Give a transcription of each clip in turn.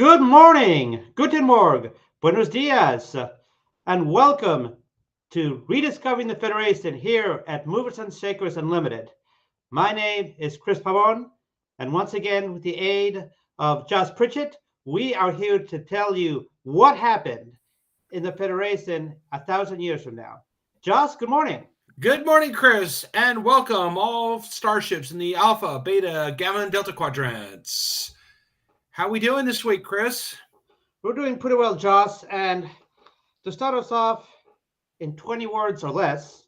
Good morning, guten Morgen, buenos dias, and welcome to Rediscovering the Federation here at Movers and Shakers Unlimited. My name is Chris Pavon, and once again, with the aid of Josh Pritchett, we are here to tell you what happened in the Federation 1,000 years from now. Josh, good morning. Good morning, Chris, and welcome all starships in the Alpha, Beta, Gamma, and Delta quadrants. How we doing this week, Chris? We're doing pretty well, Josh, and to start us off in 20 words or less,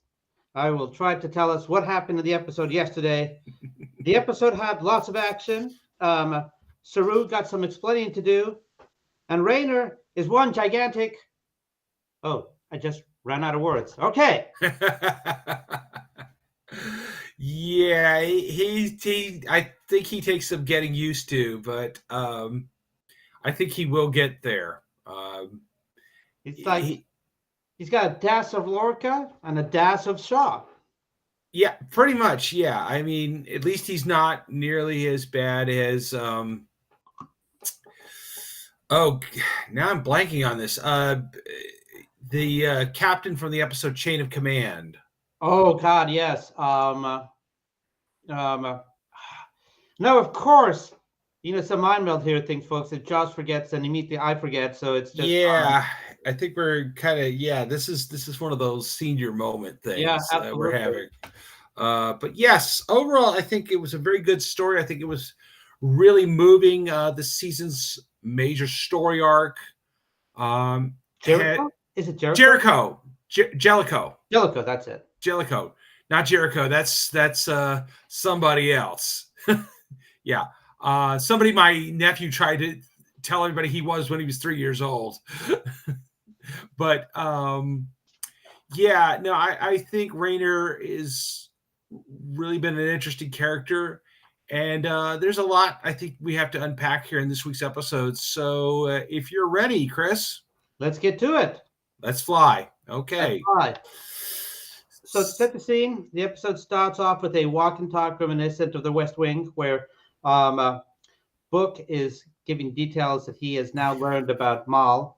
I will try to tell us what happened in the episode yesterday. The episode had lots of action. Saru got some explaining to do, and Raynor is one gigantic. Oh, I just ran out of words. Okay. Yeah, he I think he takes some getting used to, but I think he will get there. It's like he's got a dash of Lorca and a dash of Shaw. Yeah, pretty much. Yeah, I mean, at least he's not nearly as bad as. Oh, now I'm blanking on this. The captain from the episode Chain of Command. Oh God, yes. No, of course. It's a mind meld here thing, folks. If Josh forgets, then immediately I forget. So it's just I think we're kind of this is one of those senior moment things we're having. But yes, overall, I think it was a very good story. I think it was really moving. This season's major story arc. Jericho? Is it Jericho? Jellicoe. Jellicoe, that's it. Jellicoe, not Jericho. That's somebody else. Yeah. Somebody my nephew tried to tell everybody he was when he was 3 years old. But I think Raynor is really been an interesting character. And there's a lot I think we have to unpack here in this week's episode. So if you're ready, Chris. Let's get to it. Let's fly. Okay. Let's fly. So to set the scene, the episode starts off with a walk and talk reminiscent of the West Wing, where Book is giving details that he has now learned about Mal.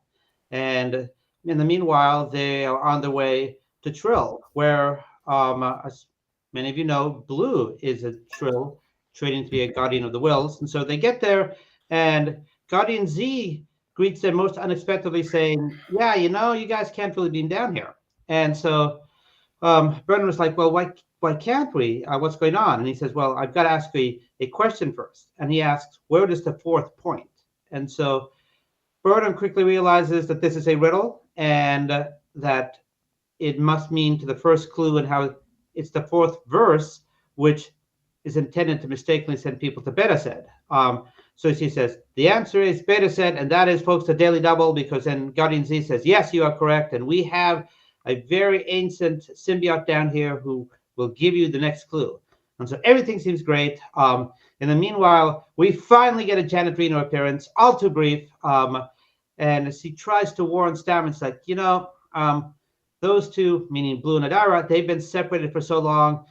And in the meanwhile, they are on their way to Trill, where, as many of you know, Blue is a Trill, training to be a Guardian of the Wills. And so they get there, and Guardian Z greets them most unexpectedly, saying, yeah, you guys can't really beam down here. And so Burnham was like, well, why can't we? What's going on? And he says, well, I've got to ask you a question first. And he asks, where is the fourth point? And so Burnham quickly realizes that this is a riddle and that it must mean to the first clue and how it's the fourth verse, which is intended to mistakenly send people to Beta Said. So she says, the answer is Beta Said, and that is, folks, the Daily Double, because then Guardian Z says, yes, you are correct, and we have a very ancient symbiote down here who will give you the next clue. And so everything seems great. In the meanwhile, we finally get a Janet Reno appearance, all too brief, and she tries to warn Stamets, like, those two, meaning Blue and Adara, they've been separated for so long,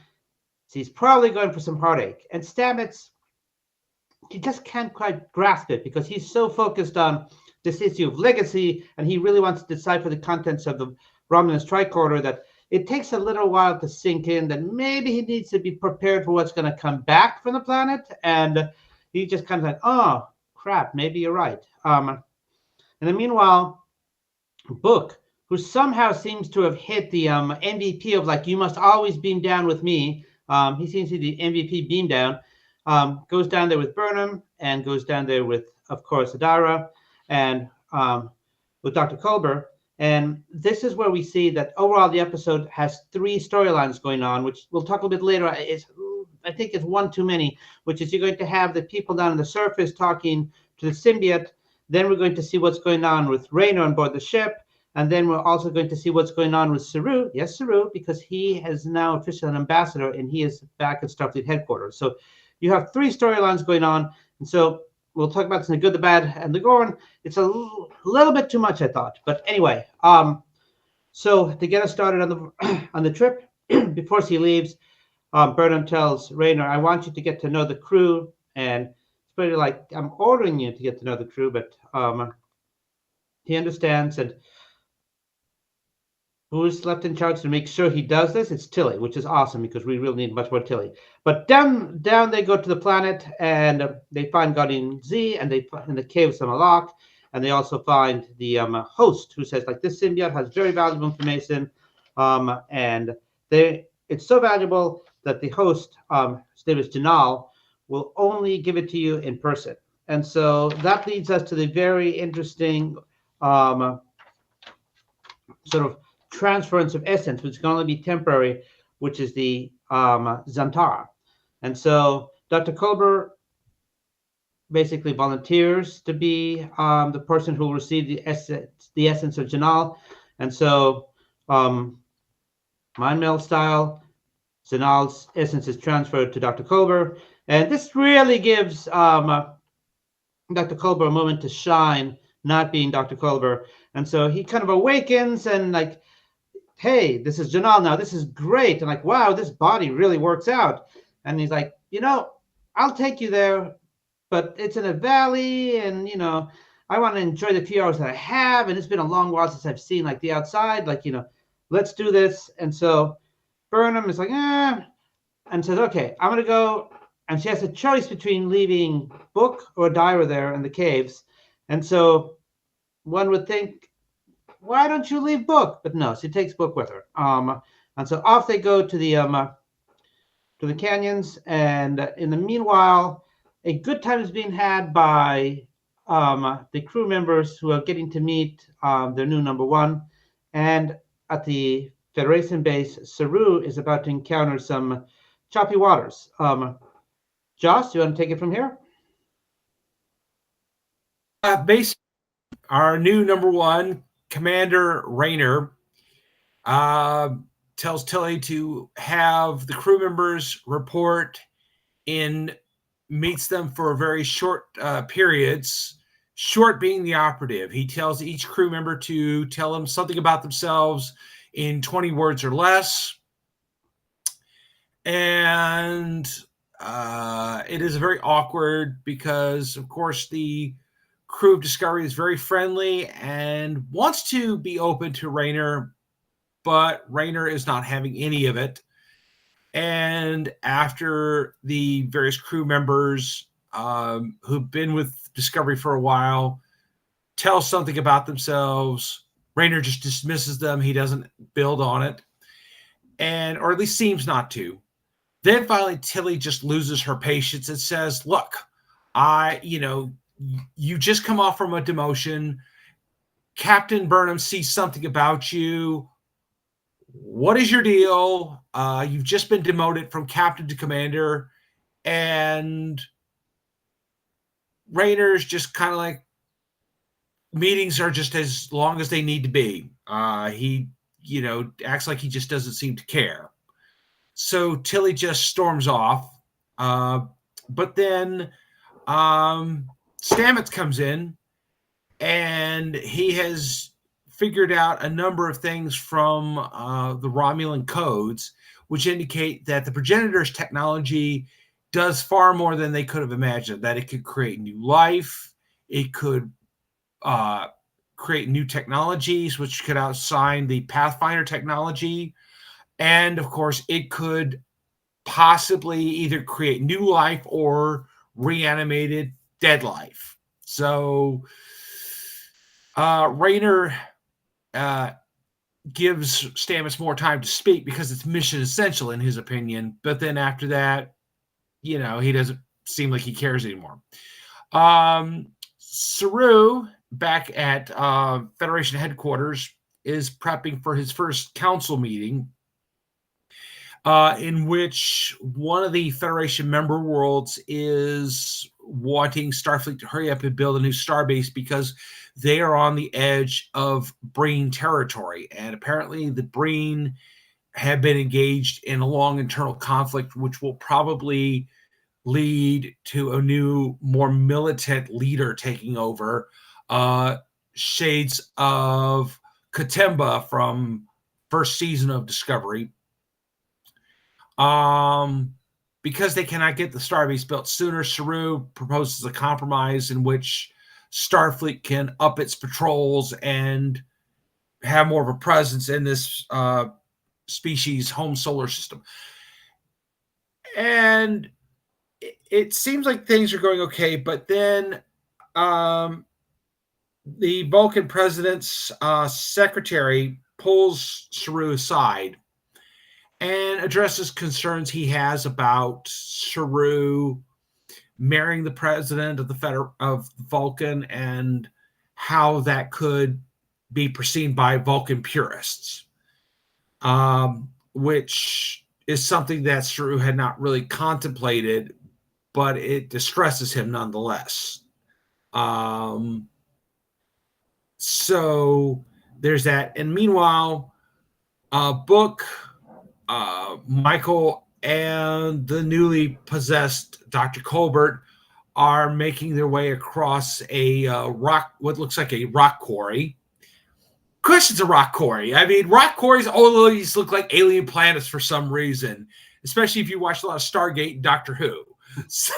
she's probably going for some heartache. And Stamets, he just can't quite grasp it because he's so focused on this issue of legacy, and he really wants to decipher the contents of the Romulus tricorder that it takes a little while to sink in that maybe he needs to be prepared for what's going to come back from the planet. And he just kind of like, oh, crap, maybe you're right. And then meanwhile, Book, who somehow seems to have hit the MVP of like, you must always beam down with me. He seems to be the MVP beam down. Goes down there with Burnham and goes down there with, of course, Adara and with Dr. Culber. And this is where we see that overall the episode has three storylines going on, which we'll talk a little bit later. I think it's one too many, which is you're going to have the people down on the surface talking to the symbiote. Then we're going to see what's going on with Raynor on board the ship. And then we're also going to see what's going on with Saru. Yes, Saru, because he is now officially an ambassador and he is back at Starfleet headquarters. So you have three storylines going on. And so we'll talk about this in the good, the bad, and the Gorn. It's a little bit too much, I thought. But anyway, so to get us started on the trip, before she leaves, Burnham tells Raynor, I want you to get to know the crew, and pretty like, I'm ordering you to get to know the crew, but he understands. And who's left in charge to make sure he does this? It's Tilly, which is awesome because we really need much more Tilly. But down they go to the planet, and they find Guardian Z, and they find in the caves of Malak, and they also find the host, who says like, this symbiote has very valuable information, and it's so valuable that the host, his name is Janal, will only give it to you in person. And so that leads us to the very interesting sort of transference of essence, which can only be temporary, which is the Zantara. And so Dr. Culber basically volunteers to be the person who will receive the essence of Janal. And so Mind Meld style, Janal's essence is transferred to Dr. Culber. And this really gives Dr. Culber a moment to shine, not being Dr. Culber. And so he kind of awakens and like, hey, this is Janal now. This is great. And like, wow, this body really works out. And he's like, I'll take you there, but it's in a valley, and I want to enjoy the few hours that I have. And it's been a long while since I've seen like the outside. Like, let's do this. And so Burnham is like, and says, okay, I'm gonna go. And she has a choice between leaving Book or Dyra there in the caves. And so one would think, why don't you leave Book? But no, she takes Book with her. And so off they go to the canyons. And in the meanwhile, a good time is being had by the crew members who are getting to meet their new number one. And at the Federation base, Saru is about to encounter some choppy waters. Joss, you want to take it from here? Basically, our new number one, Commander Rayner, tells Tilly to have the crew members report in, meets them for very short periods, short being the operative. He tells each crew member to tell them something about themselves in 20 words or less. And it is very awkward because, of course, the crew of Discovery is very friendly and wants to be open to Rayner, but Rayner is not having any of it. And after the various crew members who've been with Discovery for a while tell something about themselves, Rayner just dismisses them. He doesn't build on it, or at least seems not to. Then finally, Tilly just loses her patience and says, look, you just come off from a demotion. Captain Burnham sees something about you. What is your deal? You've just been demoted from captain to commander. And Rayner's just kind of like, meetings are just as long as they need to be. He, acts like he just doesn't seem to care. So Tilly just storms off. But then Stamets comes in, and he has figured out a number of things from the Romulan codes, which indicate that the progenitor's technology does far more than they could have imagined, that it could create new life, it could create new technologies, which could outshine the Pathfinder technology. And of course, it could possibly either create new life or reanimated dead life. So Rayner gives Stamets more time to speak because it's mission essential in his opinion. But then after that, he doesn't seem like he cares anymore. Saru, back at Federation headquarters, is prepping for his first council meeting, in which one of the Federation member worlds is wanting Starfleet to hurry up and build a new starbase because they are on the edge of Breen territory. And apparently the Breen have been engaged in a long internal conflict, which will probably lead to a new, more militant leader taking over, shades of Katemba from first season of Discovery. because they cannot get the starbase built sooner, Saru proposes a compromise in which Starfleet can up its patrols and have more of a presence in this species' home solar system. And it seems like things are going okay, but then the Vulcan president's secretary pulls Saru aside and addresses concerns he has about Saru marrying the president of of Vulcan and how that could be perceived by Vulcan purists, which is something that Saru had not really contemplated, but it distresses him nonetheless. So there's that. And meanwhile, Book, Michael, and the newly possessed Dr. Colbert are making their way across a what looks like a rock quarry. Of course, it's a rock quarry. I mean, rock quarries always look like alien planets for some reason, especially if you watch a lot of Stargate and Doctor Who. So,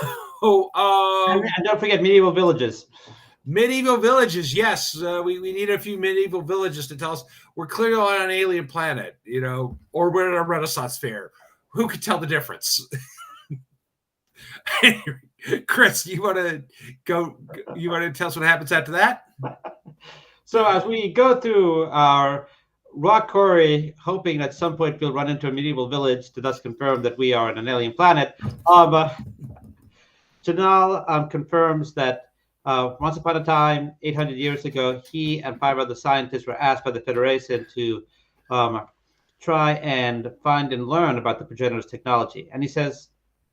and don't forget medieval villages. Medieval villages, yes. We need a few medieval villages to tell us we're clearly on an alien planet, or we're at a Renaissance fair. Who could tell the difference? Chris, you want to go? You want to tell us what happens after that? So as we go through our rock quarry, hoping at some point we'll run into a medieval village to thus confirm that we are on an alien planet, Janal confirms that once upon a time, 800 years ago, he and 5 other scientists were asked by the Federation to try and find and learn about the progenitors' technology. And he says,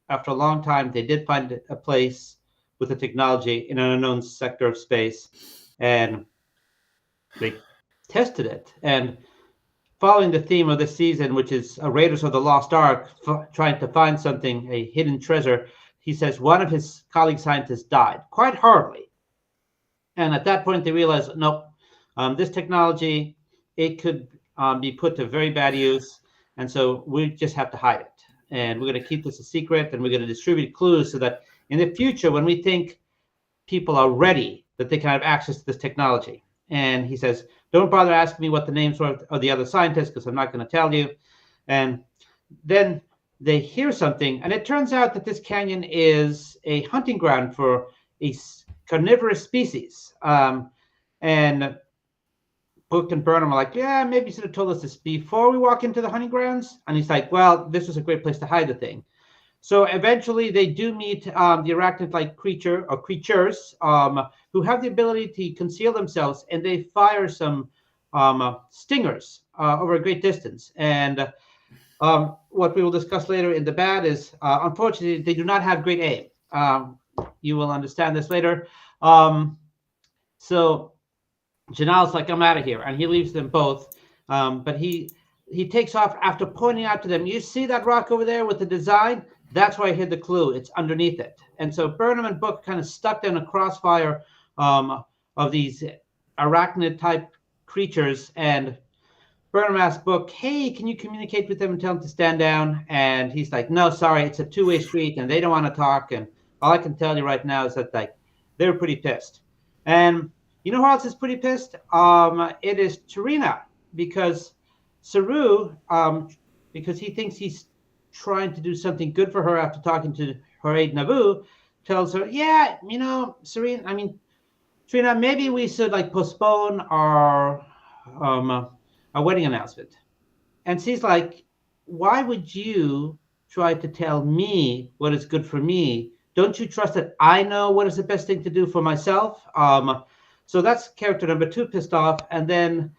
after a long time, they did find a place with the technology in an unknown sector of space, and they tested it. And following the theme of this season, which is Raiders of the Lost Ark, trying to find something, a hidden treasure, he says one of his colleague scientists died quite horribly. And at that point, they realized, nope, this technology, it could be put to very bad use. And so we just have to hide it. And we're going to keep this a secret, and we're going to distribute clues so that in the future, when we think people are ready, that they can have access to this technology. And he says, don't bother asking me what the names were of the other scientists, because I'm not going to tell you. And then they hear something, and it turns out that this canyon is a hunting ground for a carnivorous species. And Book and Burnham are like, yeah, maybe you should have told us this before we walk into the hunting grounds. And he's like, well, this was a great place to hide the thing. So eventually they do meet the arachnid-like creature or creatures who have the ability to conceal themselves, and they fire some stingers over a great distance. And what we will discuss later in the bad is, unfortunately, they do not have great aim. You will understand this later. So Janal's like, I'm out of here, and he leaves them both. But he takes off after pointing out to them, you see that rock over there with the design? That's where I hid the clue. It's underneath it. And so Burnham and Book kind of stuck in a crossfire of these arachnid-type creatures. And Burnham asked Book, hey, can you communicate with them and tell them to stand down? And he's like, no, sorry, it's a two-way street, and they don't want to talk. And all I can tell you right now is that they're pretty pissed. And you know who else is pretty pissed? It is Tarina, because Saru, because he thinks he's trying to do something good for her after talking to her aide Naboo, tells her, yeah, Tarina, maybe we should postpone our wedding announcement. And she's like, why would you try to tell me what is good for me? Don't you trust that I know what is the best thing to do for myself? So that's character number 2 pissed off. And then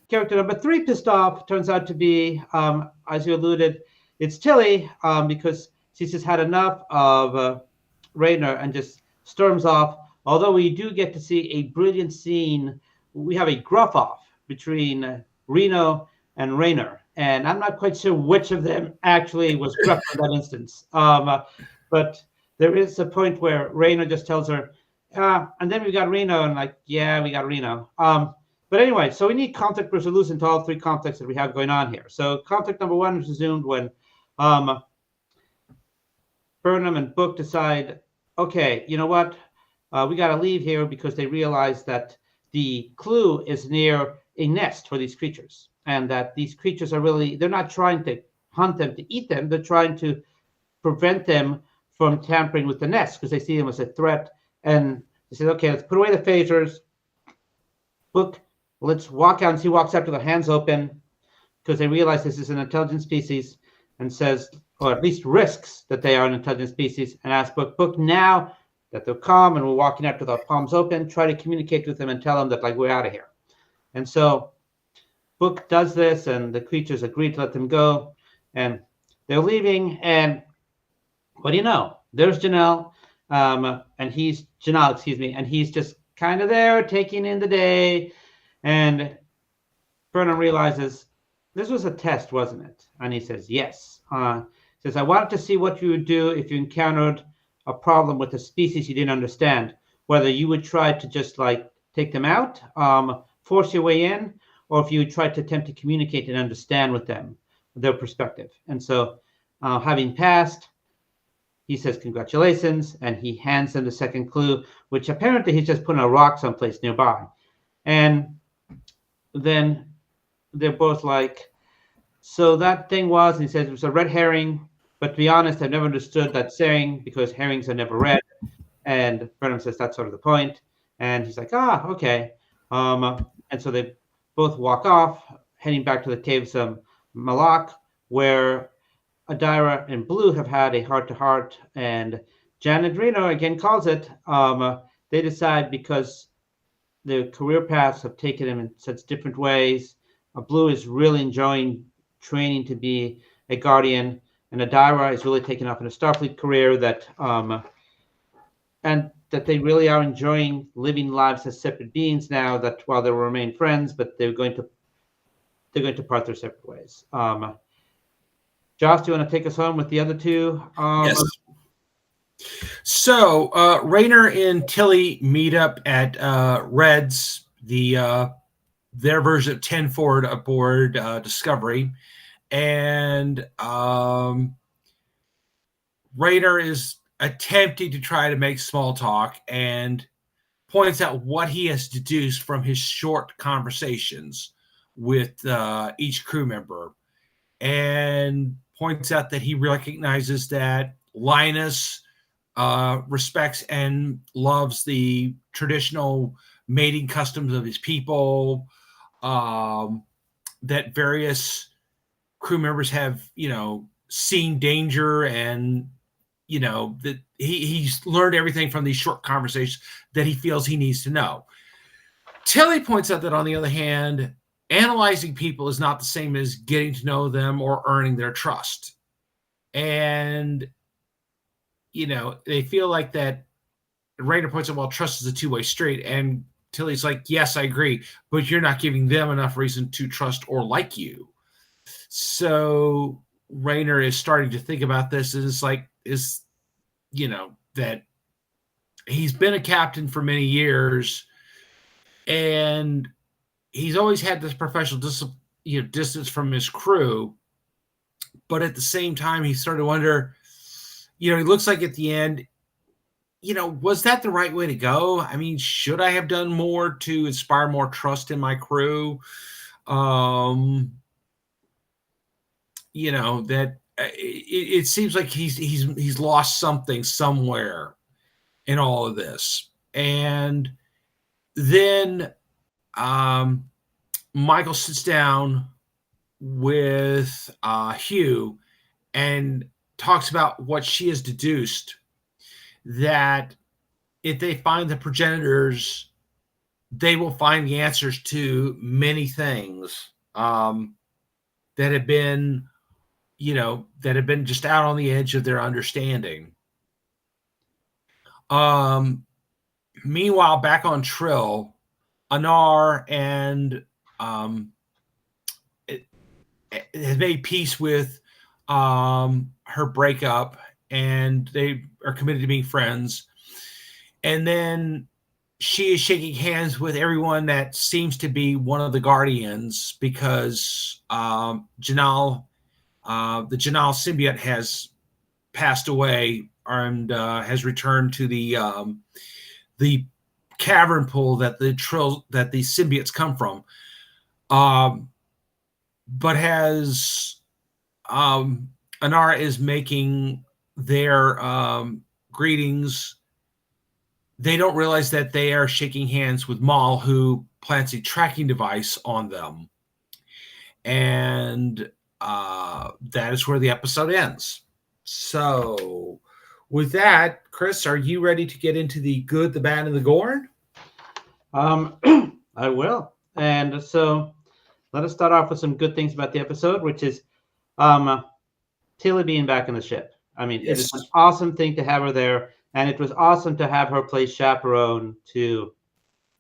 character number 3 pissed off turns out to be, as you alluded, it's Tilly, because she's just had enough of Rayner and just storms off. Although we do get to see a brilliant scene. We have a gruff-off between Reno and Rayner. And I'm not quite sure which of them actually was gruff in that instance. But there is a point where Rayner just tells her, and then we got Reno, and yeah, we got Reno. But anyway, so we need conflict resolution to all 3 conflicts that we have going on here. So conflict number 1 was resumed when Burnham and Book decide, okay, you know what? We got to leave here, because they realize that the clue is near a nest for these creatures, and that these creatures are really, they're not trying to hunt them to eat them. They're trying to prevent them from tampering with the nest, because they see them as a threat. And they said, okay, let's put away the phasers. Book, let's walk out. And he walks up to the hands open, because they realize this is an intelligent species, and says, or at least risks that they are an intelligent species, and asks Book, now that they're calm and we're walking up with our palms open, try to communicate with them and tell them that, like, we're out of here. And so Book does this, and the creatures agree to let them go, and they're leaving. And what do you know? There's Janelle, and he's just kind of there taking in the day. And Burnham realizes, this was a test, wasn't it? And he says, yes. Says, I wanted to see what you would do if you encountered a problem with a species you didn't understand, whether you would try to just like take them out, force your way in, or if you would try to attempt to communicate and understand with them, their perspective. And so having passed, he says, congratulations, and he hands them the second clue, which apparently he's just putting a rock someplace nearby. And then they're both like, so that thing was, and he says, it was a red herring, but to be honest, I've never understood that saying, because herrings are never red. And Burnham says, that's sort of the point. And he's like, okay. And so they both walk off, heading back to the caves of Malak, where Adira and Blue have had a heart-to-heart, and Jan and Reno again calls it. They decide, because their career paths have taken them in such different ways. Blue is really enjoying training to be a Guardian, and Adira is really taking off in a Starfleet career, that and that they really are enjoying living lives as separate beings now, that while they will remain friends, but they're going to part their separate ways. Josh, do you want to take us home with the other two? Yes. So Rayner and Tilly meet up at Red's, their version of 10 Forward aboard Discovery, and Rayner is attempting to try to make small talk and points out what he has deduced from his short conversations with each crew member, and points out that he recognizes that Linus respects and loves the traditional mating customs of his people, that various crew members have, seen danger, and, that he's learned everything from these short conversations that he feels he needs to know. Tilly points out that, on the other hand, analyzing people is not the same as getting to know them or earning their trust. And, they feel like that. Rayner points out, well, trust is a two-way street. And Tilly's like, yes, I agree, but you're not giving them enough reason to trust or like you. So Rayner is starting to think about this, and it's like, that he's been a captain for many years, and he's always had this professional distance from his crew. But at the same time, he started to wonder, he looks like at the end, was that the right way to go? I mean, should I have done more to inspire more trust in my crew? That it seems like he's lost something somewhere in all of this. And then Michael sits down with Hugh and talks about what she has deduced, that if they find the progenitors, they will find the answers to many things that have been, just out on the edge of their understanding. Meanwhile, back on Trill, Anar and has made peace with her breakup, and they are committed to being friends. And then she is shaking hands with everyone that seems to be one of the Guardians, because Janal, the Janal symbiote, has passed away has returned to the cavern pool that the symbiotes come from. But has Anara is making their greetings. They don't realize that they are shaking hands with Maul, who plants a tracking device on them. And that is where the episode ends. So with that, Chris, are you ready to get into the good, the bad, and the Gorn? I will. And so let us start off with some good things about the episode, which is Tilly being back in the ship. I mean, It is an awesome thing to have her there. And it was awesome to have her play chaperone to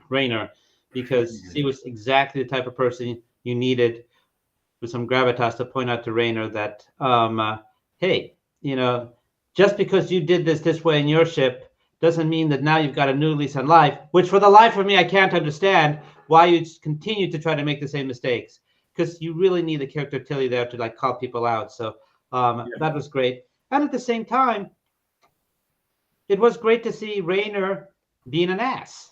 Raynor, because she was exactly the type of person you needed with some gravitas to point out to Raynor that, hey, just because you did this way in your ship doesn't mean that now you've got a new lease on life, which for the life of me, I can't understand why you continue to try to make the same mistakes, because you really need the character Tilly there to call people out. So that was great. And at the same time, it was great to see Raynor being an ass,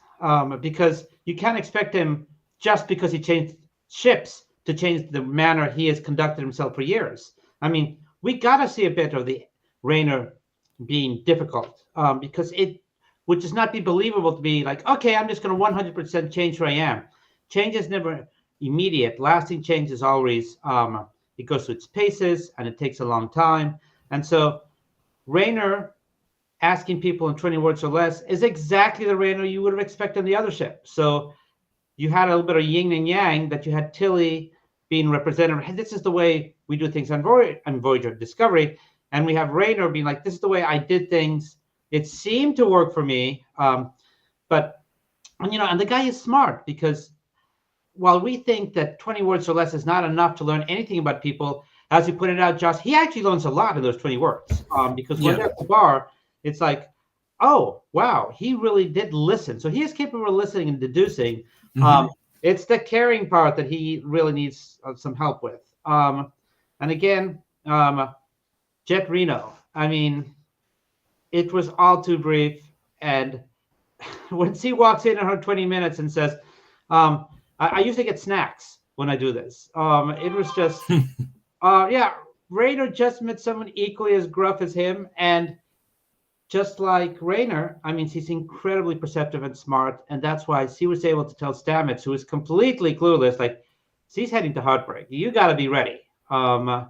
because you can't expect him, just because he changed ships, to change the manner he has conducted himself for years. I mean, we got to see a bit of the Raynor being difficult, because it would just not be believable to be like, okay, I'm just going to 100% change who I am. Change is never immediate. Lasting change is always, it goes through its paces, and it takes a long time. And so Raynor asking people in 20 words or less is exactly the Raynor you would have expected on the other ship. So you had a little bit of yin and yang, that you had Tilly being representative. Hey, this is the way we do things on Voyager Discovery. And we have Raynor being like, this is the way I did things. It seemed to work for me. And the guy is smart, because while we think that 20 words or less is not enough to learn anything about people, as you pointed out, Josh, he actually learns a lot in those 20 words. Because when they're at the bar, it's like, oh, wow, he really did listen. So he is capable of listening and deducing. It's the caring part that he really needs some help with. And again, Jet Reno, I mean, it was all too brief. And when she walks in her 20 minutes and says, I usually get snacks when I do this. It was just, Raynor just met someone equally as gruff as him. And just like Raynor, I mean, she's incredibly perceptive and smart. And that's why she was able to tell Stamets, who is completely clueless, like, she's heading to heartbreak. You got to be ready. We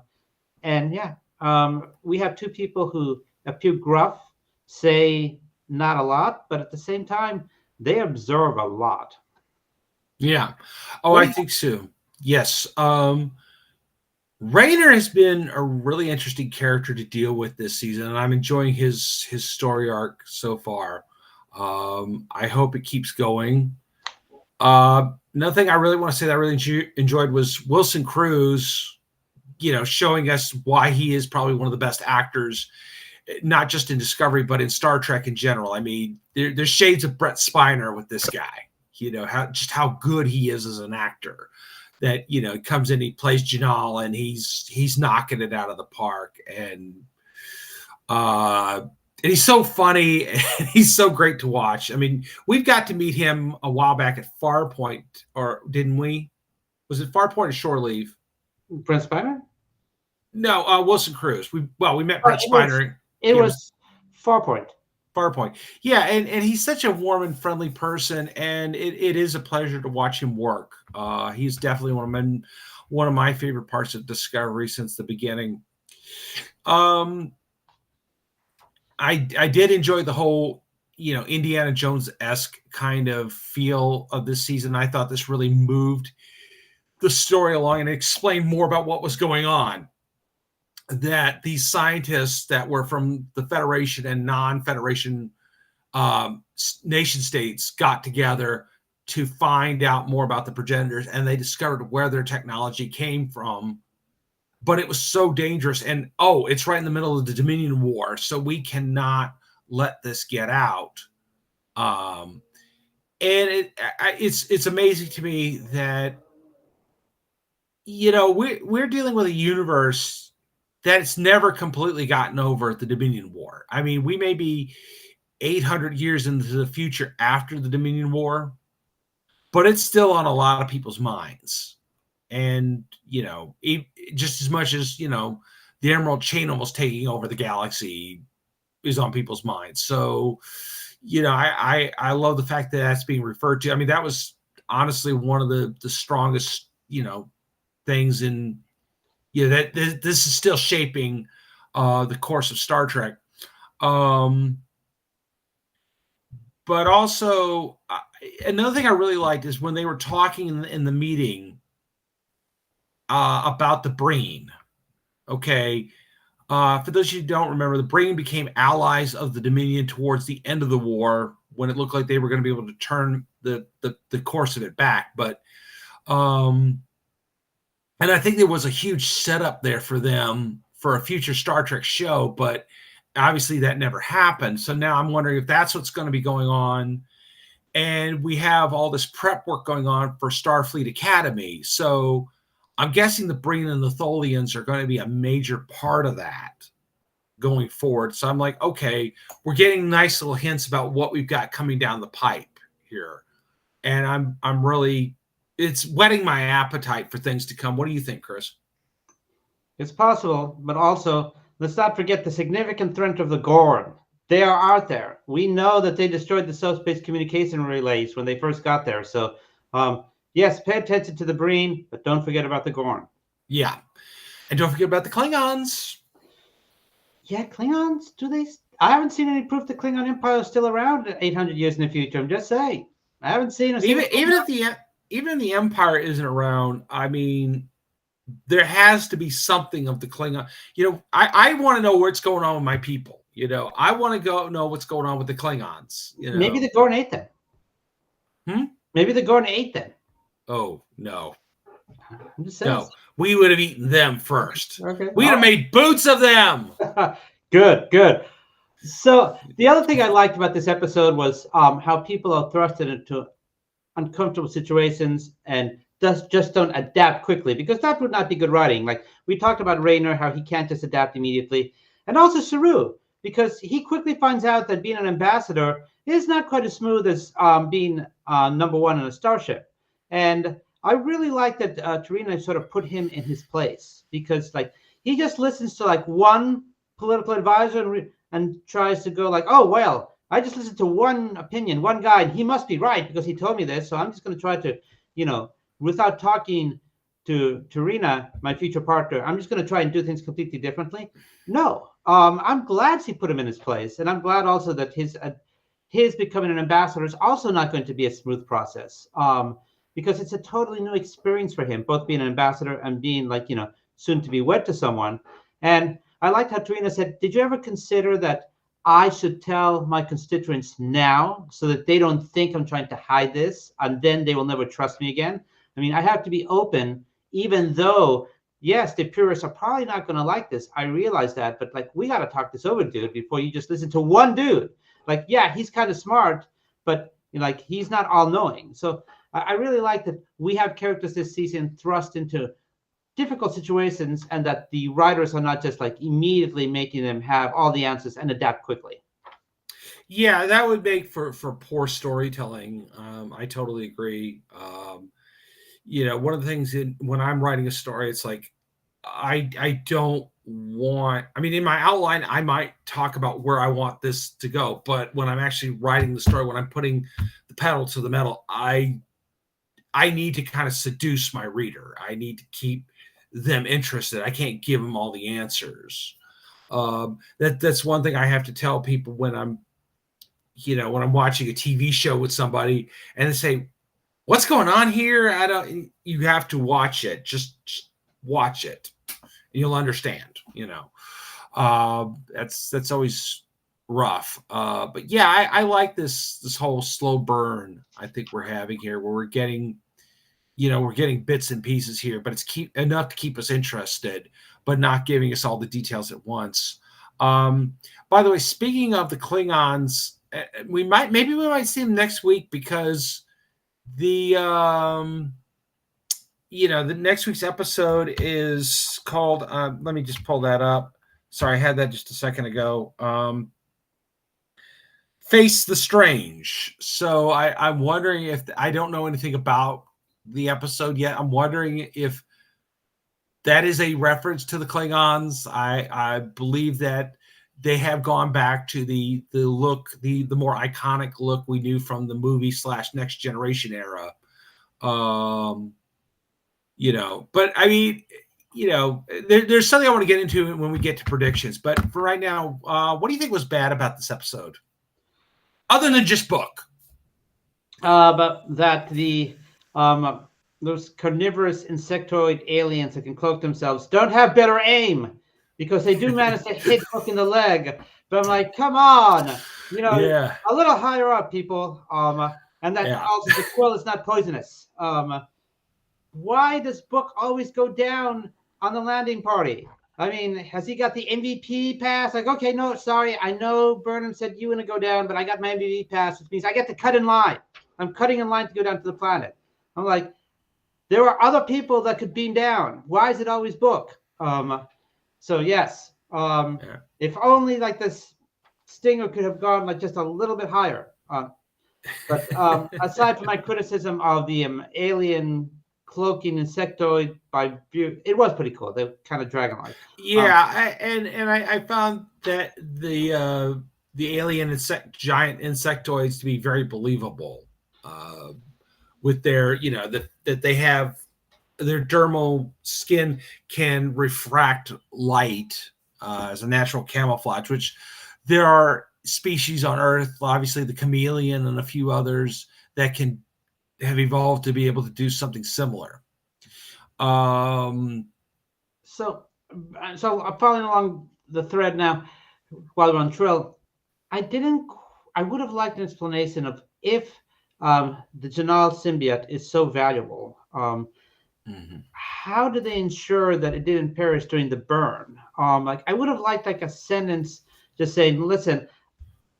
have two people who appear gruff, say not a lot, but at the same time, they observe a lot. Yeah. Oh, I think so. Yes. Raynor has been a really interesting character to deal with this season, and I'm enjoying his story arc so far. I hope it keeps going. Another thing I really want to say that I really enjoyed was Wilson Cruz, showing us why he is probably one of the best actors, not just in Discovery, but in Star Trek in general. I mean, there's shades of Brett Spiner with this guy, how good he is as an actor. That, he comes in, he plays Janal, and he's knocking it out of the park. And he's so funny, and he's so great to watch. I mean, we've got to meet him a while back at Farpoint, or didn't we? Was it Farpoint or Shore Leave? Brent Spiner? No, Wilson Cruz. We met Brent Spiner. It was Farpoint. Yeah, and he's such a warm and friendly person, and it is a pleasure to watch him work. He's definitely one of my favorite parts of Discovery since the beginning. I did enjoy the whole, Indiana Jones-esque kind of feel of this season. I thought this really moved the story along and explained more about what was going on. That these scientists that were from the Federation and non-Federation nation states got together to find out more about the progenitors, and they discovered where their technology came from. But it was so dangerous, and it's right in the middle of the Dominion War, so we cannot let this get out. And it's amazing to me that we're dealing with a universe that it's never completely gotten over the Dominion War. I mean, we may be 800 years into the future after the Dominion War, but it's still on a lot of people's minds. And, just as much as, the Emerald Chain almost taking over the galaxy is on people's minds. So, I love the fact that that's being referred to. I mean, that was honestly one of the strongest, things in, that this is still shaping the course of Star Trek. But also, another thing I really liked is when they were talking in the meeting about the Breen. Okay. For those of you who don't remember, the Breen became allies of the Dominion towards the end of the war when it looked like they were going to be able to turn the course of it back. But, and I think there was a huge setup there for them for a future Star Trek show, but obviously that never happened. So now I'm wondering if that's what's going to be going on. And we have all this prep work going on for Starfleet Academy. So I'm guessing the Breen and the Tholians are going to be a major part of that going forward. So I'm like, okay, we're getting nice little hints about what we've got coming down the pipe here. And I'm really, it's whetting my appetite for things to come. What do you think, Chris? It's possible, but also let's not forget the significant threat of the Gorn. They are out there. We know that they destroyed the subspace communication relays when they first got there. So, yes, pay attention to the Breen, but don't forget about the Gorn. Yeah. And don't forget about the Klingons. Yeah, Klingons, do they? I haven't seen any proof the Klingon Empire is still around 800 years in the future. I'm just saying. I haven't seen even if the Empire isn't around, I mean, there has to be something of the Klingon. I want to know what's going on with my people. I want to know what's going on with the Klingons. Maybe the Gorn ate them. Maybe the Gorn ate them. Oh, no. I'm just saying. No, we would have eaten them first. Okay. We'd have made boots of them. Good. So the other thing I liked about this episode was how people are thrusted into uncomfortable situations and just don't adapt quickly, because that would not be good writing. Like we talked about Rayner, how he can't just adapt immediately. And also Saru, because he quickly finds out that being an ambassador is not quite as smooth as being number one in a starship. And I really like that Tarina sort of put him in his place, because like he just listens to like one political advisor and tries to go like, oh, well, I just listened to one opinion, one guy, and he must be right because he told me this. So I'm just going to try to, without talking to Tarina, my future partner, I'm just going to try and do things completely differently. No, I'm glad she put him in his place. And I'm glad also that his becoming an ambassador is also not going to be a smooth process, because it's a totally new experience for him, both being an ambassador and being like, soon to be wed to someone. And I liked how Tarina said, did you ever consider that I should tell my constituents now so that they don't think I'm trying to hide this, and then they will never trust me again? I mean, I have to be open, even though, yes, the purists are probably not going to like this. I realize that, but like, we got to talk this over, dude, before you just listen to one dude. Like, yeah, he's kind of smart, but like, he's not all knowing. So I really like that we have characters this season thrust into difficult situations, and that the writers are not just like immediately making them have all the answers and adapt quickly. Yeah, that would make for poor storytelling. I totally agree. One of the things when I'm writing a story, it's like I don't want. I mean, in my outline, I might talk about where I want this to go, but when I'm actually writing the story, when I'm putting the pedal to the metal, I need to kind of seduce my reader. I need to keep them interested. I can't give them all the answers. That's one thing I have to tell people when I'm watching a TV show with somebody and they say, what's going on here? You have to watch it. Just watch it. And you'll understand, that's always rough. But yeah, I like this whole slow burn I think we're having here, where we're getting bits and pieces here, but it's enough to keep us interested, but not giving us all the details at once. By the way, speaking of the Klingons, we might see them next week, because the the next week's episode is called, let me just pull that up. Sorry, I had that just a second ago. Face the Strange. So I'm wondering if, I don't know anything about the episode yet. I'm wondering if that is a reference to the Klingons. I believe that they have gone back to the look, the more iconic look we knew from the movie / Next Generation era. But I mean, there's something I want to get into when we get to predictions. But for right now, what do you think was bad about this episode? Other than just Book. But that those carnivorous insectoid aliens that can cloak themselves don't have better aim, because they do manage to hit Book in the leg. But I'm like, come on, a little higher up, people. And that also the quill is not poisonous. Why does Book always go down on the landing party? I mean, has he got the MVP pass? Like, okay, no, sorry. I know Burnham said you want to go down, but I got my MVP pass, which means I get to cut in line. I'm cutting in line to go down to the planet. I'm like, there are other people that could beam down. Why is it always Book? So yes, if only like this stinger could have gone like just a little bit higher. But aside from my criticism of the alien cloaking insectoid by view, it was pretty cool. They're kind of dragon-like. I found that the alien giant insectoids to be very believable, with their that they have their dermal skin can refract light as a natural camouflage, which there are species on Earth, obviously the chameleon and a few others, that can have evolved to be able to do something similar. So I'm following along the thread now while we're on Trill. I would have liked an explanation of if the Janal symbiote is so valuable. How do they ensure that it didn't perish during the burn? Like, I would have liked like a sentence just saying, listen,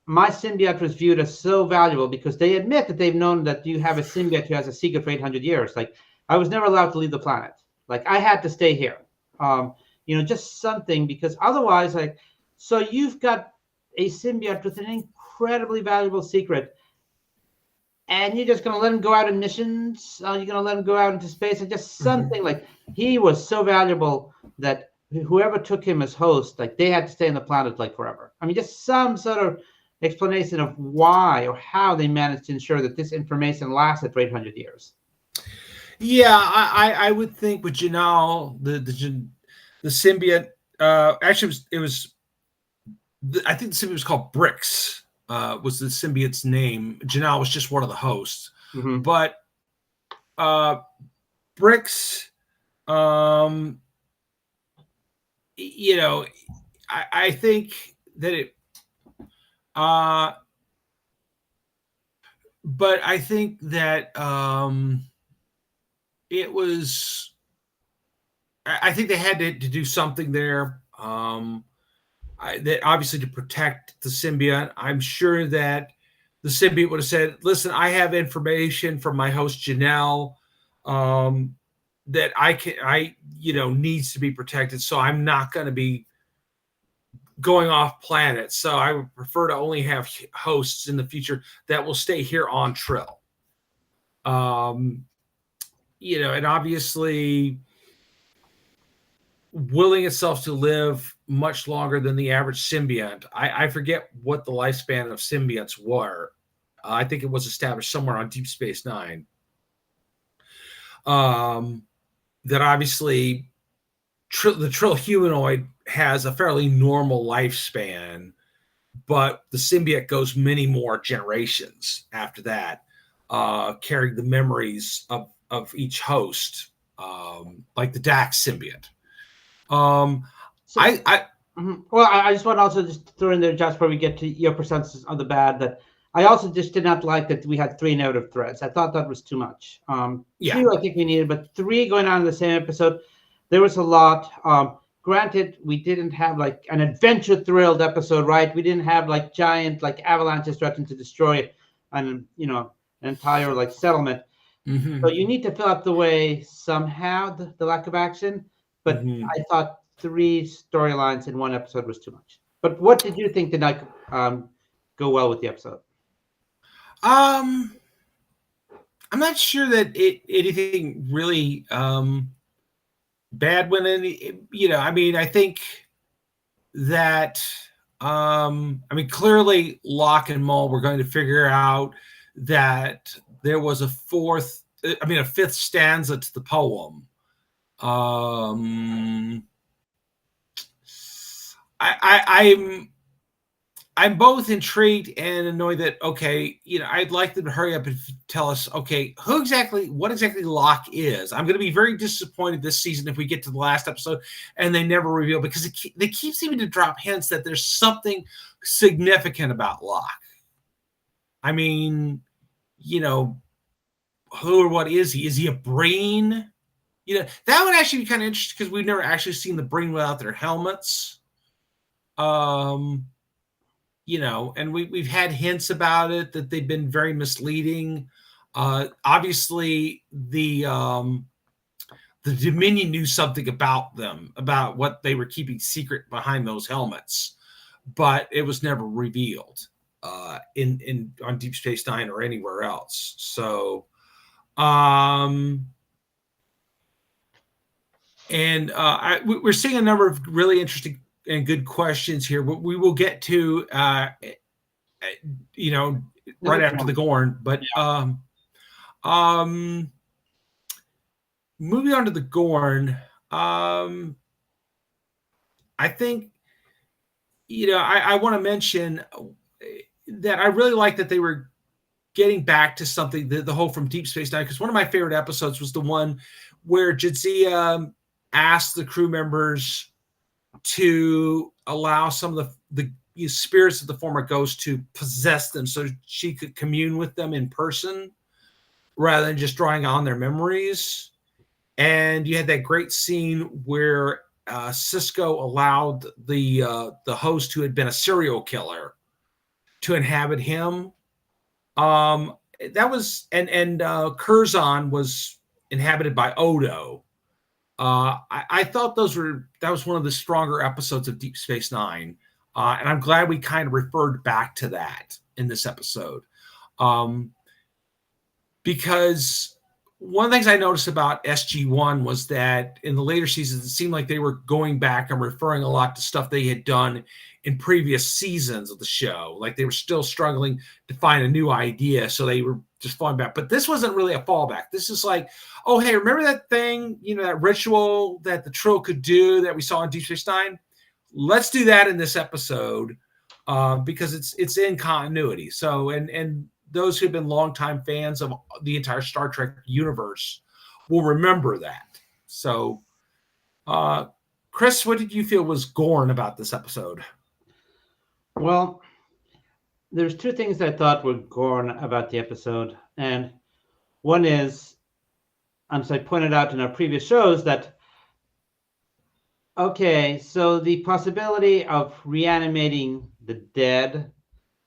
my symbiote was viewed as so valuable, because they admit that they've known that you have a symbiote who has a secret for 800 years. Like, I was never allowed to leave the planet. Like, I had to stay here. Just something, because otherwise, like, so you've got a symbiote with an incredibly valuable secret, and you're just going to let him go out on missions? You're going to let him go out into space, and just something like he was so valuable that whoever took him as host, like, they had to stay on the planet like forever. I mean, just some sort of explanation of why or how they managed to ensure that this information lasted for 800 years. Yeah, I would think with Janal, the symbiote, actually I think the symbiote was called Brix, was the symbiote's name. Janal was just one of the hosts. But Brix, I think that it, but I think that it was, I think they had to do something there. That obviously to protect the symbiote. I'm sure that the symbiote would have said, listen, I have information from my host Janelle that needs to be protected. So I'm not going to be going off planet. So I would prefer to only have hosts in the future that will stay here on Trill. And obviously willing itself to live much longer than the average symbiont. I forget what the lifespan of symbionts were. I think it was established somewhere on Deep Space Nine. That obviously the Trill humanoid has a fairly normal lifespan, but the symbiote goes many more generations after that, carrying the memories of each host, like the Dax symbiote. I just want to also just throw in there, just before we get to your percentages of the bad, that I also just did not like that we had 3 narrative threads. I thought that was too much. 2 I think we needed, but 3 going on in the same episode, there was a lot. Granted, we didn't have like an adventure-thrilled episode, right? We didn't have like giant like avalanches threatening to destroy an entire like settlement. Mm-hmm. So you need to fill out the way somehow, the lack of action. But I thought 3 storylines in one episode was too much. But what did you think did not go well with the episode? I'm not sure that anything really bad went in. I mean, I think that clearly Locke and Maul were going to figure out that there was a fifth stanza to the poem. I'm both intrigued and annoyed that, okay, I'd like them to hurry up and tell us, okay, what exactly Locke is. I'm going to be very disappointed this season if we get to the last episode and they never reveal, because they keep seeming to drop hints that there's something significant about Locke. I mean, who or what is he? Is he a brain? That would actually be kind of interesting because we've never actually seen the brain without their helmets. And we've had hints about it that they've been very misleading. Obviously, the Dominion knew something about them, about what they were keeping secret behind those helmets, but it was never revealed on Deep Space Nine or anywhere else. So, we're seeing a number of really interesting and good questions here. We will get to, right after the Gorn, but moving on to the Gorn, I think, I want to mention that I really like that they were getting back to something, the whole from Deep Space Nine, because one of my favorite episodes was the one where Jadzia asked the crew members to allow some of the spirits of the former ghost to possess them so she could commune with them in person rather than just drawing on their memories. And you had that great scene where Sisko allowed the host who had been a serial killer to inhabit him. That was and Curzon was inhabited by Odo. I thought that was one of the stronger episodes of Deep Space Nine, and I'm glad we kind of referred back to that in this episode, because one of the things I noticed about SG-1 was that in the later seasons, it seemed like they were going back and referring a lot to stuff they had done in previous seasons of the show. Like they were still struggling to find a new idea, so they were just falling back. But this wasn't really a fallback. This is like, oh, hey, remember that thing, that ritual that the Trill could do that we saw in Deep Space Nine? Let's do that in this episode because it's in continuity. So, and those who've been longtime fans of the entire Star Trek universe will remember that. So, Chris, what did you feel was Gorn about this episode? Well, there's 2 things I thought were Gorn about the episode. And one is, as I pointed out in our previous shows, that, okay, so the possibility of reanimating the dead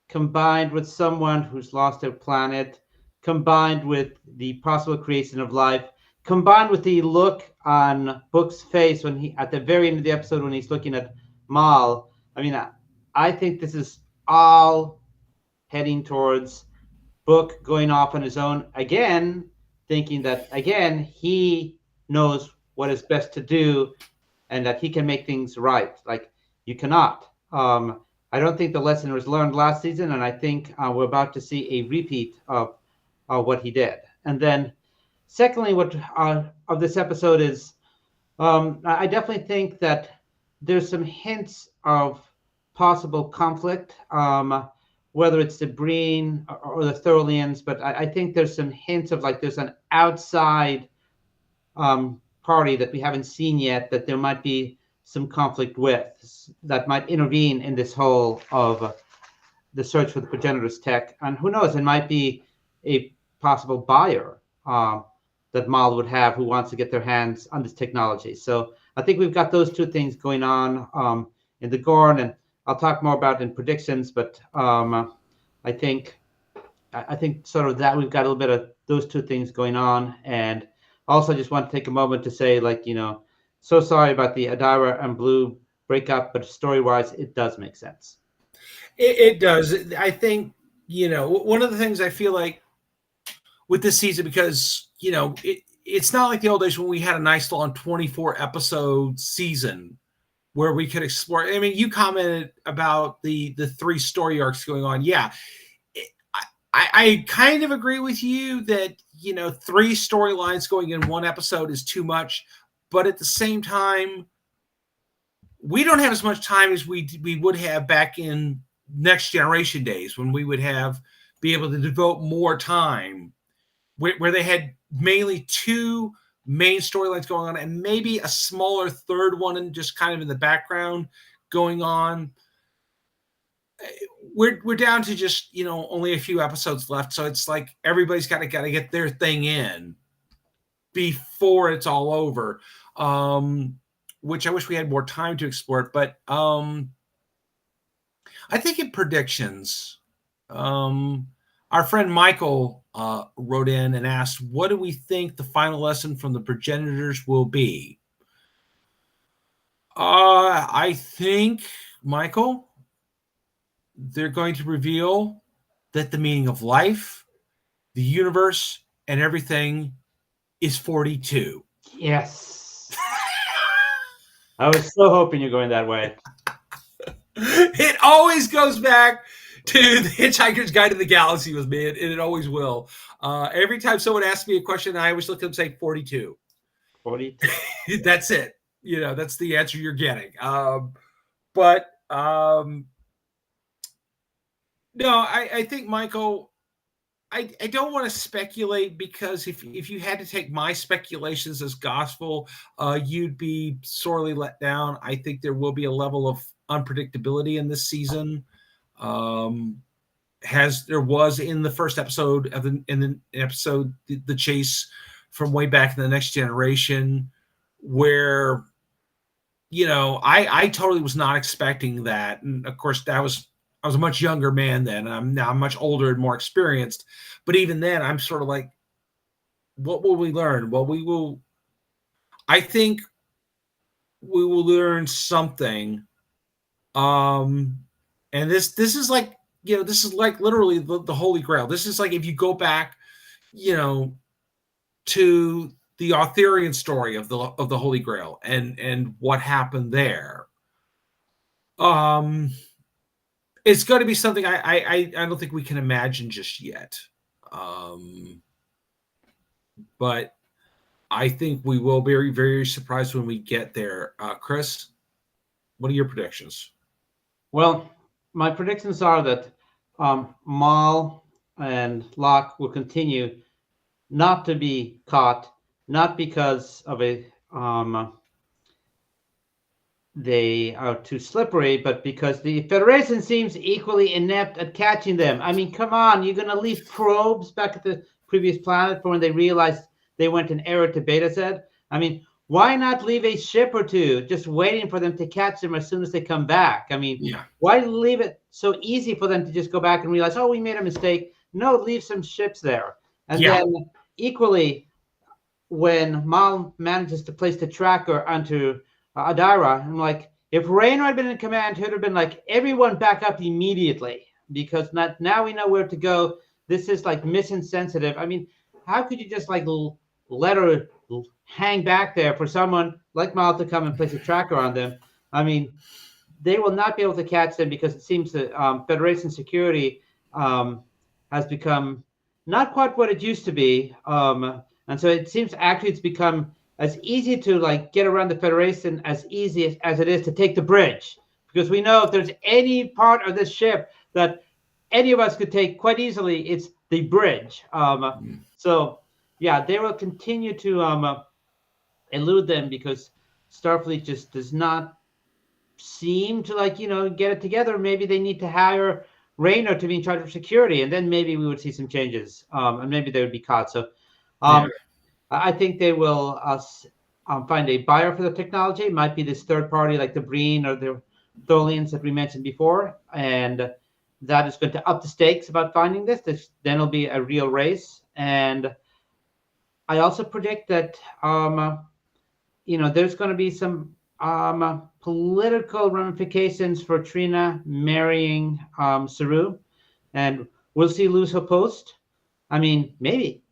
combined with someone who's lost their planet, combined with the possible creation of life, combined with the look on Book's face when he, at the very end of the episode, when he's looking at Mal. I mean, I think this is all heading towards Book going off on his own again, thinking that, again, he knows what is best to do and that he can make things right. Like, you cannot. I don't think the lesson was learned last season, and I think we're about to see a repeat of what he did. And then, secondly, what of this episode is, I definitely think that there's some hints of possible conflict, whether it's the Breen or the Thurlians, but I think there's some hints of like there's an outside party that we haven't seen yet that there might be some conflict with, that might intervene in this whole of the search for the progenitor's tech. And who knows, it might be a possible buyer that Mal would have who wants to get their hands on this technology. So I think we've got those 2 things going on in the Gorn, and I'll talk more about in predictions, but I think sort of that we've got a little bit of those two things going on. And also just want to take a moment to say, like, so sorry about the Adara and Blue breakup, but story-wise, it does make sense. It does. I think, one of the things I feel like with this season, because, it's not like the old days when we had a nice long 24 episode season where we could explore. I mean, you commented about the 3 story arcs going on. Yeah. I kind of agree with you that, 3 storylines going in one episode is too much, but at the same time, we don't have as much time as we would have back in Next Generation days, when we would be able to devote more time, where they had mainly 2 main storylines going on and maybe a smaller third one and just kind of in the background going on. We're down to just, only a few episodes left, so it's like everybody's got to get their thing in before it's all over. Which I wish we had more time to explore it, but I think in predictions, our friend Michael wrote in and asked, what do we think the final lesson from the progenitors will be? I think, Michael, they're going to reveal that the meaning of life, the universe, and everything is 42. Yes. I was so hoping you're going that way. It always goes back to the Hitchhiker's Guide to the Galaxy with me, and it always will. Every time someone asks me a question, I always look at them and say 42. 42. That's it. That's the answer you're getting. No, I think, Michael, I don't want to speculate, because if you had to take my speculations as gospel, you'd be sorely let down. I think there will be a level of unpredictability in this season, as there was in the first episode of the chase from way back in the Next Generation, where I totally was not expecting that. And of course, I was a much younger man then. I'm now much older and more experienced. But even then, I'm sort of like, what will we learn? Well, I think we will learn something. And this is like, this is like literally the Holy Grail. This is like, if you go back, to the Arthurian story of the Holy Grail and what happened there. It's going to be something I don't think we can imagine just yet. But I think we will be very, very surprised when we get there. Chris, what are your predictions? Well, my predictions are that Mal and Locke will continue not to be caught, not because of they are too slippery, but because the Federation seems equally inept at catching them. I mean, come on, you're going to leave probes back at the previous planet for when they realized they went in error to Beta Z? I mean, why not leave a ship or two just waiting for them to catch them as soon as they come back? I mean, Why leave it so easy for them to just go back and realize, oh, we made a mistake? No, leave some ships there. And then equally, when Mal manages to place the tracker onto Adara, I'm like, if Raynor had been in command, he would have been like, everyone back up immediately, because now we know where to go. This is like mission sensitive. I mean, how could you just like let her hang back there for someone like Mal to come and place a tracker on them? I mean, they will not be able to catch them, because it seems that Federation security has become not quite what it used to be. And so it seems actually it's become as easy to like get around the Federation as easy as it is to take the bridge, because we know if there's any part of this ship that any of us could take quite easily, it's the bridge. So yeah, they will continue to elude them, because Starfleet just does not seem to like get it together. Maybe they need to hire Raynor to be in charge of security, and then maybe we would see some changes, and maybe they would be caught. So I think they will find a buyer for the technology. It might be this third party like the Breen or the Tholians that we mentioned before. And that is going to up the stakes about finding this. Then it'll be a real race. And I also predict that, there's going to be some political ramifications for Trina marrying Saru, and will she lose her post? I mean, maybe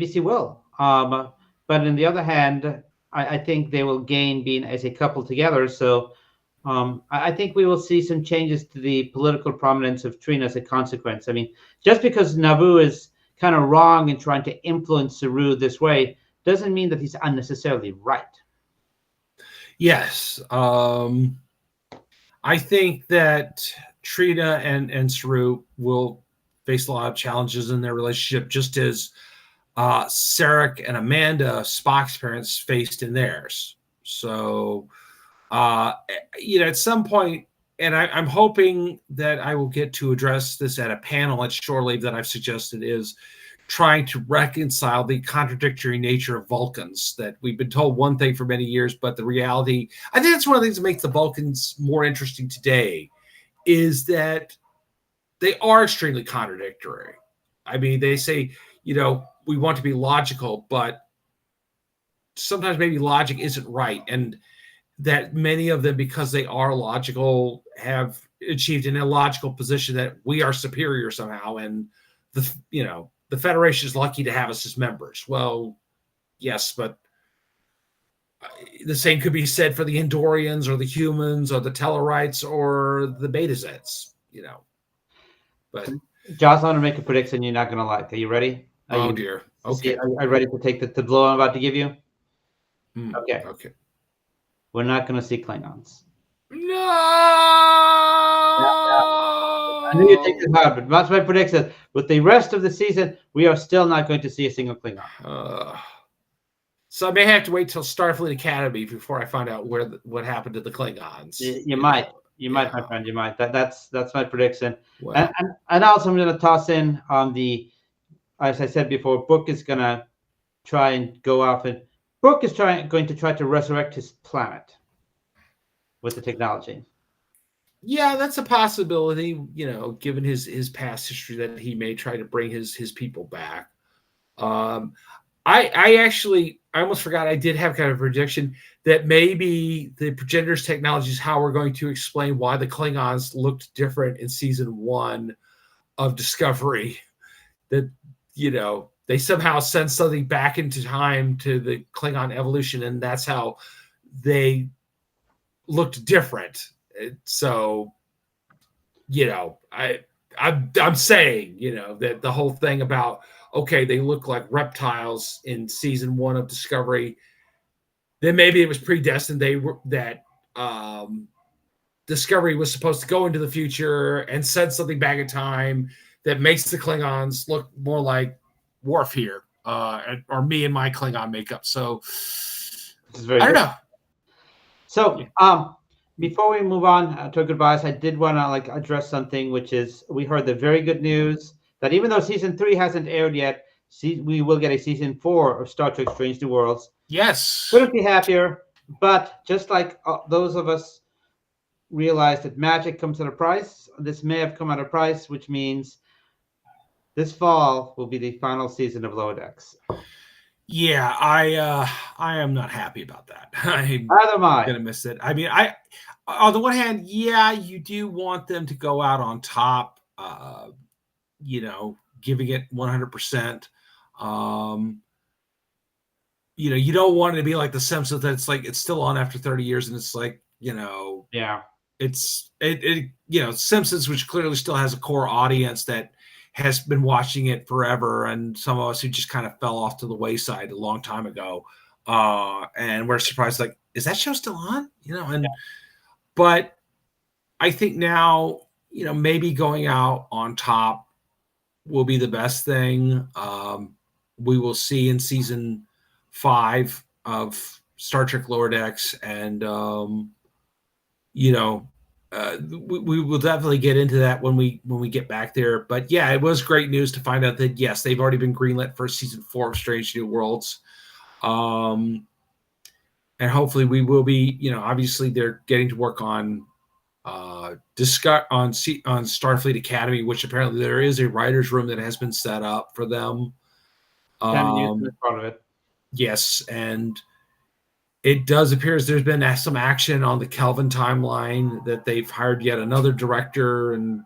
she will. But on the other hand, I think they will gain being as a couple together. So I think we will see some changes to the political prominence of Trina as a consequence. I mean, just because Nabu is kind of wrong in trying to influence Saru this way doesn't mean that he's unnecessarily right. Yes. I think that Trina and Saru will face a lot of challenges in their relationship, just as Sarek and Amanda, Spock's parents, faced in theirs. So, at some point, and I'm hoping that I will get to address this at a panel at Shore Leave that I've suggested, is trying to reconcile the contradictory nature of Vulcans, that we've been told one thing for many years, but the reality, I think that's one of the things that makes the Vulcans more interesting today, is that they are extremely contradictory. I mean, they say, we want to be logical, but sometimes maybe logic isn't right. And that many of them, because they are logical, have achieved an illogical position that we are superior somehow. And the Federation is lucky to have us as members. Well, yes, but the same could be said for the Andorians or the humans or the Tellarites or the Beta Zeds, But Josh, I want to make a prediction you're not going to like. Are you ready? Dear. Okay. Are you ready to take the blow I'm about to give you? Okay. We're not going to see Klingons. No! I knew you'd take it hard, but that's my prediction. With the rest of the season, we are still not going to see a single Klingon. So I may have to wait till Starfleet Academy before I find out what happened to the Klingons. You might, my friend. You might. That's my prediction. Well, and also I'm going to toss in on as I said before, Book is going to try and go off, and Book is going to try to resurrect his planet with the technology. Yeah, that's a possibility, given his past history, that he may try to bring his people back. I almost forgot, I did have kind of a prediction that maybe the progenitors technology is how we're going to explain why the Klingons looked different in season 1 of Discovery. That, they somehow sent something back into time to the Klingon evolution, and that's how they looked different. So, I'm saying, that the whole thing about, okay, they look like reptiles in season 1 of Discovery, then maybe it was predestined that Discovery was supposed to go into the future and send something back in time that makes the Klingons look more like Worf here, or me and my Klingon makeup. So I don't know. So before we move on to goodbyes, I did want to address something, which is we heard the very good news that even though season 3 hasn't aired yet, we will get a season 4 of Star Trek: Strange New Worlds. Yes. Couldn't be happier. But just like those of us realized that magic comes at a price, this may have come at a price, which means this fall will be the final season of Lower Decks. Yeah, I am not happy about that. I'm gonna miss it. I mean, on the one hand, yeah, you do want them to go out on top, giving it 100%. You don't want it to be like The Simpsons, that it's still on after 30 years, and it's yeah, it's Simpsons, which clearly still has a core audience that has been watching it forever, and some of us who just kind of fell off to the wayside a long time ago, and we're surprised, is that show still on? But I think now, maybe going out on top will be the best thing. We will see in season 5 of Star Trek Lower Decks, and we will definitely get into that when we get back there. But yeah, it was great news to find out that yes, they've already been greenlit for season 4 of Strange New Worlds, and hopefully we will be. Obviously they're getting to work on Starfleet Academy, which apparently there is a writer's room that has been set up for them. Part of it. Yes, and it does appear as there's been some action on the Kelvin timeline, that they've hired yet another director, and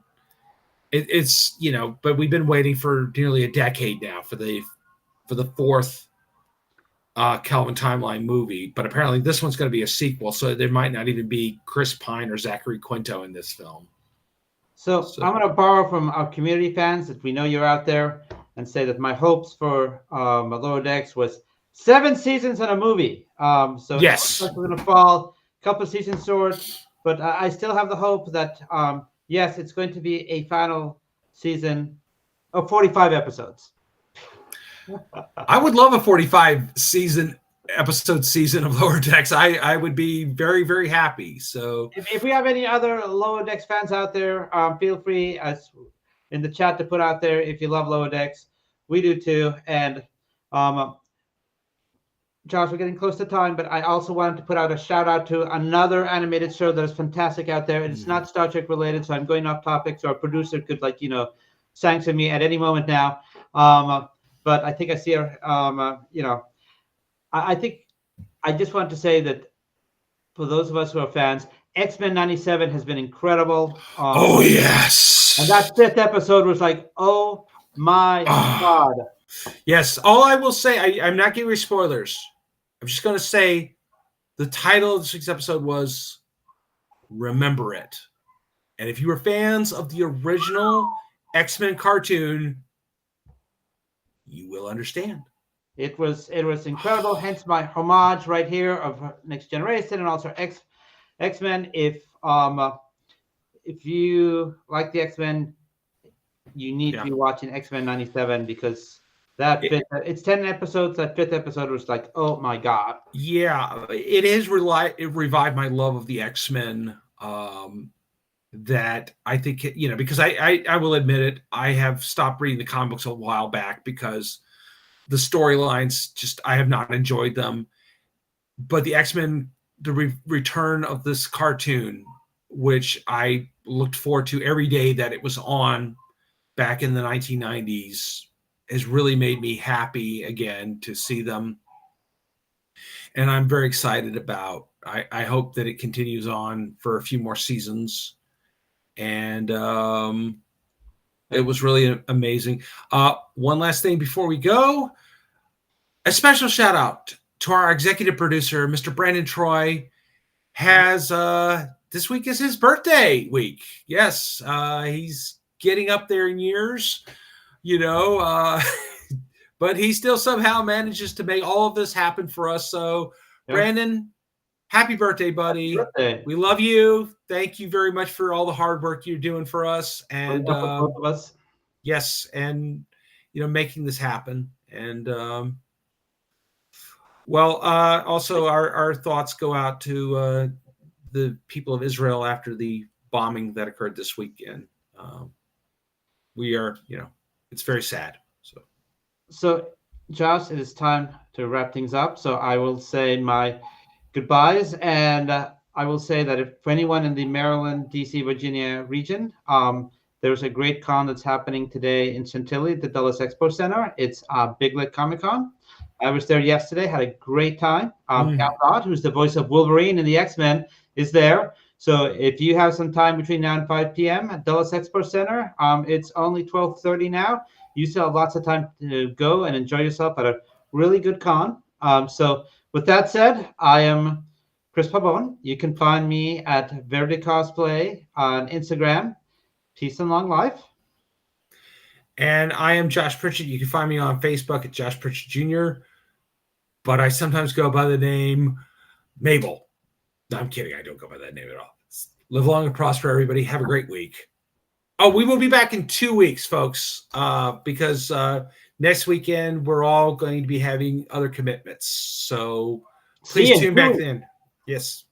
it's but we've been waiting for nearly a decade now for the fourth Kelvin timeline movie, but apparently this one's going to be a sequel, so there might not even be Chris Pine or Zachary Quinto in this film. So I'm going to borrow from our community fans, that we know you're out there, and say that my hopes for Lower Decks was 7 seasons and a movie. So yes, we're going to fall a couple of seasons short, but I still have the hope that yes, it's going to be a final season of 45 episodes. I would love a 45 episode season of Lower Decks. I would be very, very happy. So if we have any other Lower Decks fans out there, feel free as in the chat to put out there if you love Lower Decks. We do too. And Josh, we're getting close to time, but I also wanted to put out a shout out to another animated show that is fantastic out there. And it's not Star Trek related, so I'm going off topic. So our producer could sanction me at any moment now. But I think I see her, I think I just want to say that for those of us who are fans, X-Men 97 has been incredible. Oh, yes. And that 5th episode was like, oh my God. Yes. All I will say, I'm not giving you spoilers. I'm just going to say the title of this week's episode was Remember It. And if you were fans of the original X-Men cartoon, you will understand. It was incredible. Hence my homage right here of Next Generation and also X-Men. If you like the X-Men, you need to be watching X-Men 97 because it's 10 episodes. That 5th episode was like, oh my God. Yeah, it revived my love of the X-Men. That I think, because I will admit it, I have stopped reading the comic books a while back because the storylines I have not enjoyed them. But the X-Men, the return of this cartoon, which I looked forward to every day that it was on back in the 1990s, has really made me happy again to see them. And I'm very excited about, I hope that it continues on for a few more seasons. And it was really amazing. One last thing before we go, a special shout out to our executive producer, Mr. Brandon Troy. Has this week is his birthday week. Yes, he's getting up there in years, but he still somehow manages to make all of this happen for us. So, Brandon, happy birthday, buddy. Happy birthday. We love you. Thank you very much for all the hard work you're doing for us. And both of us. Yes, and making this happen. And also our thoughts go out to the people of Israel after the bombing that occurred this weekend. We are, it's very sad. So, Josh, it is time to wrap things up. So I will say my goodbyes, and I will say that for anyone in the Maryland, DC, Virginia region, there's a great con that's happening today in Chantilly at the Dulles Expo Center. It's Big Lit Comic Con. I was there yesterday, had a great time. Cal Dodd, who's the voice of Wolverine in the X-Men, is there. So if you have some time between now and 5 p.m. at Dulles Expo Center, it's only 12:30 now. You still have lots of time to go and enjoy yourself at a really good con. So with that said, I am Chris Pabon. You can find me at Verde Cosplay on Instagram. Peace and long life. And I am Josh Pritchett. You can find me on Facebook at Josh Pritchett Jr., but I sometimes go by the name Mabel. No, I'm kidding. I don't go by that name at all. Live long and prosper, everybody. Have a great week. Oh, we will be back in 2 weeks, folks, because next weekend we're all going to be having other commitments. So please tune back then. Yes.